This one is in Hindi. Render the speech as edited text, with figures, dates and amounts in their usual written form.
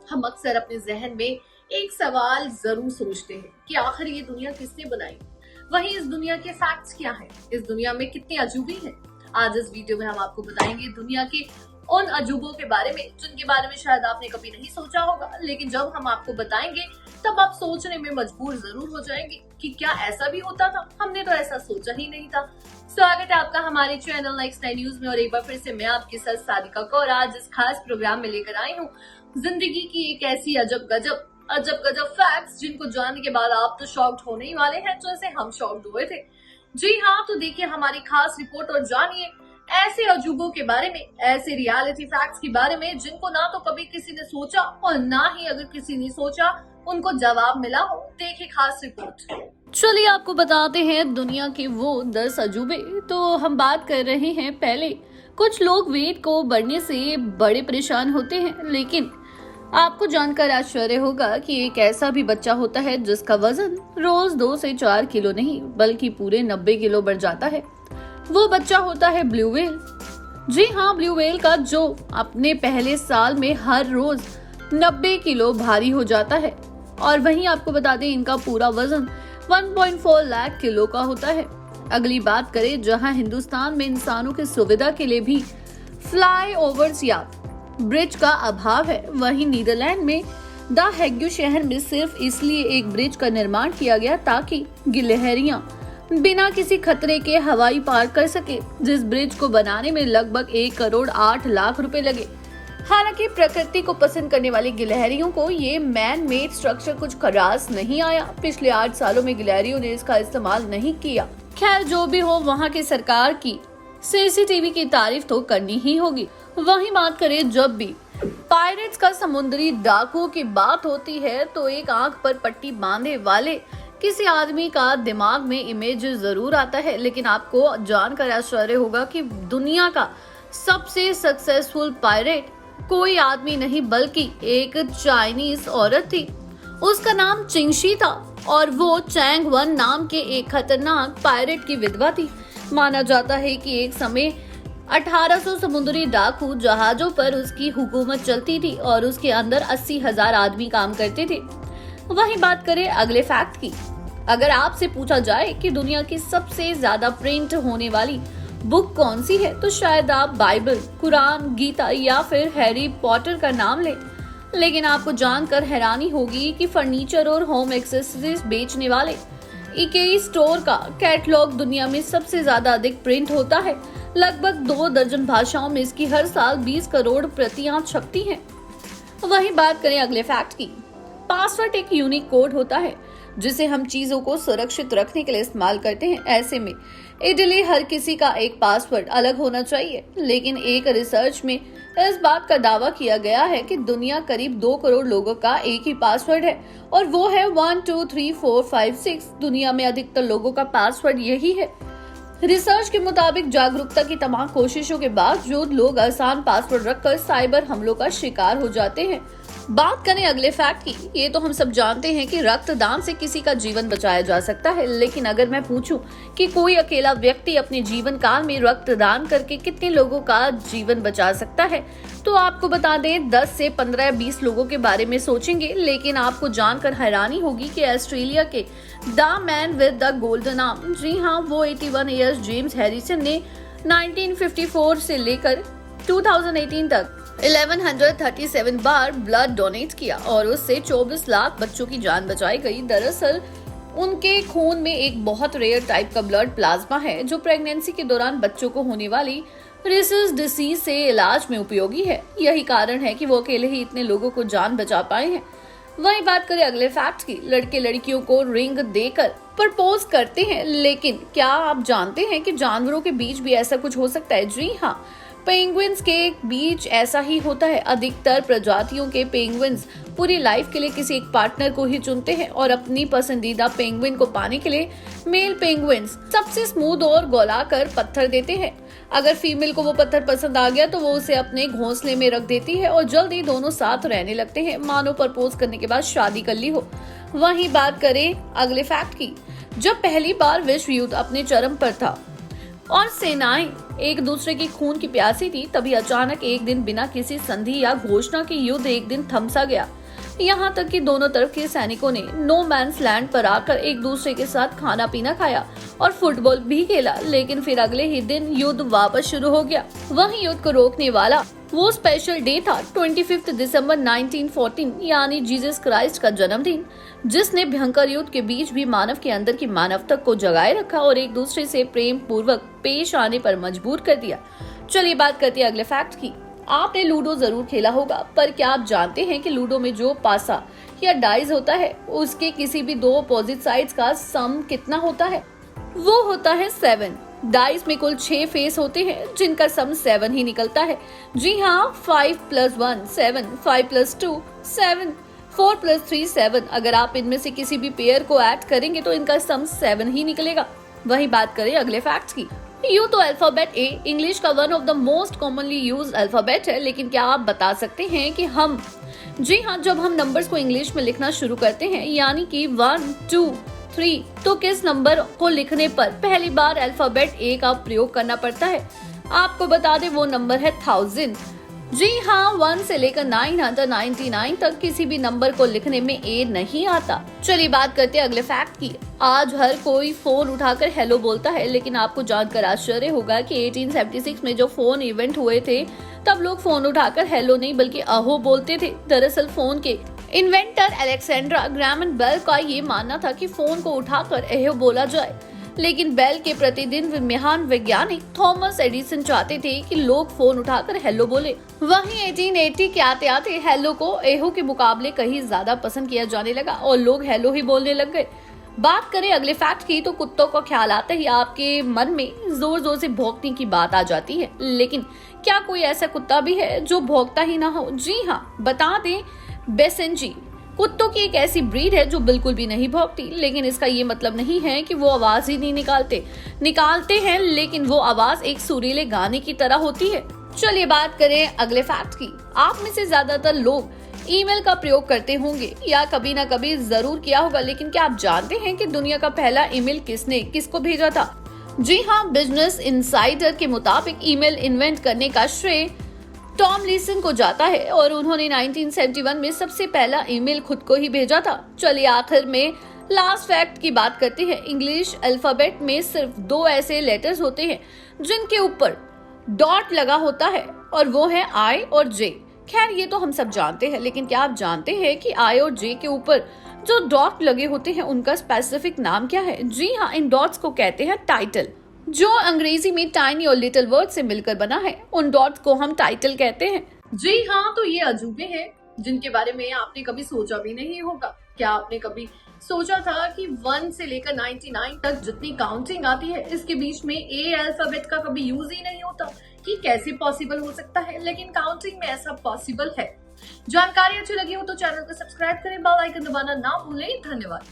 हम अक्सर अपने जहन में एक सवाल जरूर सोचते हैं कि आखिर ये दुनिया किसने बनाई। वहीं इस दुनिया के फैक्ट्स क्या हैं? इस दुनिया में कितने अजूबे हैं? आज इस वीडियो में हम आपको बताएंगे दुनिया के उन अजूबों के बारे में जिनके बारे में शायद आपने कभी नहीं सोचा होगा, लेकिन जब हम आपको बताएंगे तब आप सोचने में मजबूर जरूर हो जाएंगे कि क्या ऐसा भी होता था, हमने तो ऐसा सोचा ही नहीं था। स्वागत है आपका हमारे चैनल नेक्स्ट नाइन न्यूज में और एक बार फिर से मैं आपके साथ सादिका कौर आज इस खास प्रोग्राम में लेकर आई हूँ जिंदगी की एक ऐसी अजब गजब फैक्ट्स जिनको जानने के बाद आप तो शॉक्ड होने ही वाले हैं जैसे हम शॉक्ड हुए थे। जी हाँ, तो देखिए हमारी खास रिपोर्ट और जानिए ऐसे अजूबों के बारे में, ऐसे रियलिटी फैक्ट्स के बारे में जिनको ना तो कभी किसी ने सोचा और ना ही अगर किसी ने सोचा उनको जवाब मिला हो। देखिए खास रिपोर्ट। चलिए आपको बताते हैं दुनिया के वो 10 अजूबे। तो हम बात कर रहे हैं पहले, कुछ लोग वेट को बढ़ने से बड़े परेशान होते हैं, लेकिन आपको जानकर आश्चर्य होगा कि एक ऐसा भी बच्चा होता है जिसका वजन रोज 2 से 4 किलो नहीं बल्कि पूरे 90 किलो बढ़ जाता है। वो बच्चा होता है ब्लू व्हेल। जी हाँ, ब्लू व्हेल का जो अपने पहले साल में हर रोज 90 किलो भारी हो जाता है। और वहीं आपको बता दें इनका पूरा वजन 1.4 लाख किलो का होता है। अगली बात करें, जहां हिंदुस्तान में इंसानों की सुविधा के लिए भी फ्लाई ओवर्स या ब्रिज का अभाव है, वहीं नीदरलैंड में द हेग्यू शहर में सिर्फ इसलिए एक ब्रिज का निर्माण किया गया ताकि गिलहरियां बिना किसी खतरे के हवाई पार कर सके, जिस ब्रिज को बनाने में लगभग 1 करोड़ 8 लाख रुपए लगे। हालांकि प्रकृति को पसंद करने वाली गिलहरियों को ये मैन मेड स्ट्रक्चर कुछ खास नहीं आया। पिछले 8 सालों में गिलहरियों ने इसका इस्तेमाल नहीं किया। खैर जो भी हो, वहाँ की सरकार की सीसीटीवी की तारीफ तो करनी ही होगी। वहीं बात करें, जब भी पायरेट्स का समुद्री डाकुओं की बात होती है तो एक आंख पर पट्टी बांधे वाले किसी आदमी का दिमाग में इमेज जरूर आता है, लेकिन आपको जानकर आश्चर्य होगा कि दुनिया का सबसे सक्सेसफुल पायरेट कोई आदमी नहीं बल्कि एक चाइनीज औरत थी। उसका नाम चिंगशी था और वो चैंग वन नाम के एक खतरनाक पायरेट की विधवा थी। माना जाता है कि एक समय 1800 समुद्री डाकू जहाजों पर उसकी हुकूमत चलती थी और उसके अंदर 80,000 आदमी काम करते थे। वहीं बात करें अगले फैक्ट की, अगर आपसे पूछा जाए कि दुनिया की सबसे ज्यादा प्रिंट होने वाली बुक कौन सी है तो शायद आप बाइबल, कुरान, गीता या फिर हैरी पॉटर का नाम लें। लेकिन आपको जानकर हैरानी होगी कि फर्नीचर और होम एक्सेसरीज बेचने वाले इकेई स्टोर का कैटलॉग दुनिया में सबसे ज्यादा अधिक प्रिंट होता है। लगभग 2 दर्जन भाषाओं में इसकी हर साल 20 करोड़ प्रतियां छपती हैं। वहीं बात करें अगले फैक्ट की, पासवर्ड एक यूनिक कोड होता है जिसे हम चीजों को सुरक्षित रखने के लिए इस्तेमाल करते हैं। ऐसे में इडली हर किसी का एक पासवर्ड अलग होना चाहिए, लेकिन एक रिसर्च में इस बात का दावा किया गया है कि दुनिया करीब 2 करोड़ लोगों का एक ही पासवर्ड है और वो है 1 2 3 4 5 6। दुनिया में अधिकतर लोगों का पासवर्ड यही है। रिसर्च के मुताबिक जागरूकता की तमाम कोशिशों के बावजूद लोग आसान पासवर्ड रखकर साइबर हमलों का शिकार हो जाते हैं। बात करें अगले फैक्ट की, ये तो हम सब जानते हैं कि रक्तदान से किसी का जीवन बचाया जा सकता है, लेकिन अगर मैं पूछूं कि कोई अकेला व्यक्ति अपने जीवन काल में रक्तदान करके कितने लोगों का जीवन बचा सकता है तो आपको बता दें 10 से 15 20 लोगों के बारे में सोचेंगे। लेकिन आपको जानकर हैरानी होगी कि ऑस्ट्रेलिया के the man with the golden arm, जी हाँ, वो 81 ईयर्स जेम्स हैरिसन ने 1954 से लेकर 2018 तक 1137 बार ब्लड डोनेट किया और उससे 24 लाख बच्चों की जान बचाई गई। दरअसल उनके खून में एक बहुत रेयर टाइप का ब्लड प्लाज्मा है जो प्रेगनेंसी के दौरान बच्चों को होने वाली रिसेस डिसीज से इलाज में उपयोगी है। यही कारण है कि वो अकेले ही इतने लोगों को जान बचा पाए हैं। वहीं बात करें अगले फैक्ट की, लड़के लड़कियों को रिंग देकर प्रपोज करते हैं, लेकिन क्या आप जानते हैं कि जानवरों के बीच भी ऐसा कुछ हो सकता है? जी हाँ, पेंगुइन्स के बीच ऐसा ही होता है। अधिकतर प्रजातियों के पेंगुइन्स पूरी लाइफ के लिए किसी एक पार्टनर को ही चुनते हैं और अपनी पसंदीदा पेंगुइन को पाने के लिए मेल पेंगुइन्स सबसे स्मूथ और गोलाकार पत्थर देते हैं। अगर फीमेल को वो पत्थर पसंद आ गया तो वो उसे अपने घोंसले में रख देती है और जल्दी दोनों साथ रहने लगते हैं, मानो प्रपोज करने के बाद शादी कर ली हो। वहीं बात करें अगले फैक्ट की, जब पहली बार विश्व युद्ध अपने चरम पर था और सेनाएं एक दूसरे की खून की प्यासी थी, तभी अचानक एक दिन बिना किसी संधि या घोषणा के युद्ध एक दिन थम सा गया। यहाँ तक कि दोनों तरफ के सैनिकों ने नो मैंस लैंड पर आकर एक दूसरे के साथ खाना पीना खाया और फुटबॉल भी खेला, लेकिन फिर अगले ही दिन युद्ध वापस शुरू हो गया। वहीं युद्ध को रोकने वाला वो स्पेशल डे था 25 दिसंबर 1914 यानी जीसस क्राइस्ट का जन्मदिन, जिसने भयंकर युद्ध के बीच भी मानव के अंदर की मानवता को जगाए रखा और एक दूसरे से प्रेम पूर्वक पेश आने पर मजबूर कर दिया। चलिए बात करते हैं अगले फैक्ट की। आपने लूडो जरूर खेला होगा, पर क्या आप जानते हैं कि लूडो में जो पासा या डाइस होता है उसके किसी भी दो अपोजिट साइड्स का सम कितना होता है? वो होता है 7। डाइस में कुल 6 फेस होते हैं जिनका सम 7 ही निकलता है। जी हाँ, 5 + 1 7, 5 + 2 7, 4 + 3 7। अगर आप इनमें से किसी भी पेयर को ऐड करेंगे तो इनका सम 7 ही निकलेगा। वहीं बात करें अगले फैक्ट्स की। यूं तो अल्फाबेट ए इंग्लिश का one of the most commonly used alphabet है, लेकिन क्या आप बता सकते हैं कि जी हाँ, जब हम नंबर्स को इंग्लिश में लिखना शुरू करते हैं यानी कि 1 2 3, तो किस नंबर को लिखने पर पहली बार अल्फाबेट ए का प्रयोग करना पड़ता है? आपको बता दें वो नंबर है 1000। जी हाँ, 1 से लेकर 999 तक किसी भी नंबर को लिखने में ए नहीं आता। चलिए बात करते हैं अगले फैक्ट की। आज हर कोई फोन उठाकर हेलो बोलता है, लेकिन आपको जानकर आश्चर्य होगा कि 1876 में जो फोन इवेंट हुए थे तब लोग फोन उठाकर हेलो नहीं बल्कि अहो बोलते थे। दरअसल फोन के इन्वेंटर अलेक्जेंड्रा ग्राहम बेल का ये मानना था कि फोन को उठाकर अहो बोला जाए, लेकिन बेल के प्रतिदिन महान वैज्ञानिक थॉमस एडिसन चाहते थे कि लोग फोन उठाकर हेलो बोले। वहीं 1880 के आते आते हेलो को एहो के मुकाबले कहीं ज्यादा पसंद किया जाने लगा और लोग हेलो ही बोलने लग गए। बात करें अगले फैक्ट की तो कुत्तों का ख्याल आता ही आपके मन में जोर जोर से भौंकने की बात आ जाती है, लेकिन क्या कोई ऐसा कुत्ता भी है जो भौंकता ही ना हो? जी हाँ, बता दें बेसेंजी कुत्तों की एक ऐसी ब्रीड है जो बिल्कुल भी नहीं भौंकती, लेकिन इसका ये मतलब नहीं है कि वो आवाज ही नहीं निकालते हैं, लेकिन वो आवाज एक सुरीले गाने की तरह होती है। चलिए बात करें अगले फैक्ट की। आप में से ज्यादातर लोग ईमेल का प्रयोग करते होंगे या कभी ना कभी जरूर किया होगा, लेकिन क्या आप जानते हैं कि दुनिया का पहला ईमेल किसको भेजा था? जी हाँ, बिजनेस इनसाइडर के मुताबिक ईमेल इन्वेंट करने का श्रेय टॉम लीसन को जाता है और उन्होंने 1971 में सबसे पहला ईमेल खुद को ही भेजा था। चलिए आखिर में लास्ट फैक्ट की बात करते हैं। इंग्लिश अल्फाबेट में सिर्फ 2 ऐसे लेटर्स होते हैं जिनके ऊपर डॉट लगा होता है और वो है आई और जे। खैर ये तो हम सब जानते हैं, लेकिन क्या आप जानते हैं कि आई और जे के ऊपर जो डॉट लगे होते हैं उनका स्पेसिफिक नाम क्या है? जी हाँ, इन डॉट्स को कहते हैं टाइटल, जो अंग्रेजी में टाइनी और लिटिल वर्ड से मिलकर बना है। उन डॉट्स को हम टाइटल कहते हैं। जी हाँ, तो ये अजूबे हैं जिनके बारे में आपने कभी सोचा भी नहीं होगा। क्या आपने कभी सोचा था कि 1 से लेकर 99 तक जितनी काउंटिंग आती है इसके बीच में ए अल्फाबेट का कभी यूज ही नहीं होता? कि कैसे पॉसिबल हो सकता है? लेकिन काउंटिंग में ऐसा पॉसिबल है। जानकारी अच्छी लगी हो तो चैनल को सब्सक्राइब करें, बेल आइकन दबाना ना भूलें। धन्यवाद।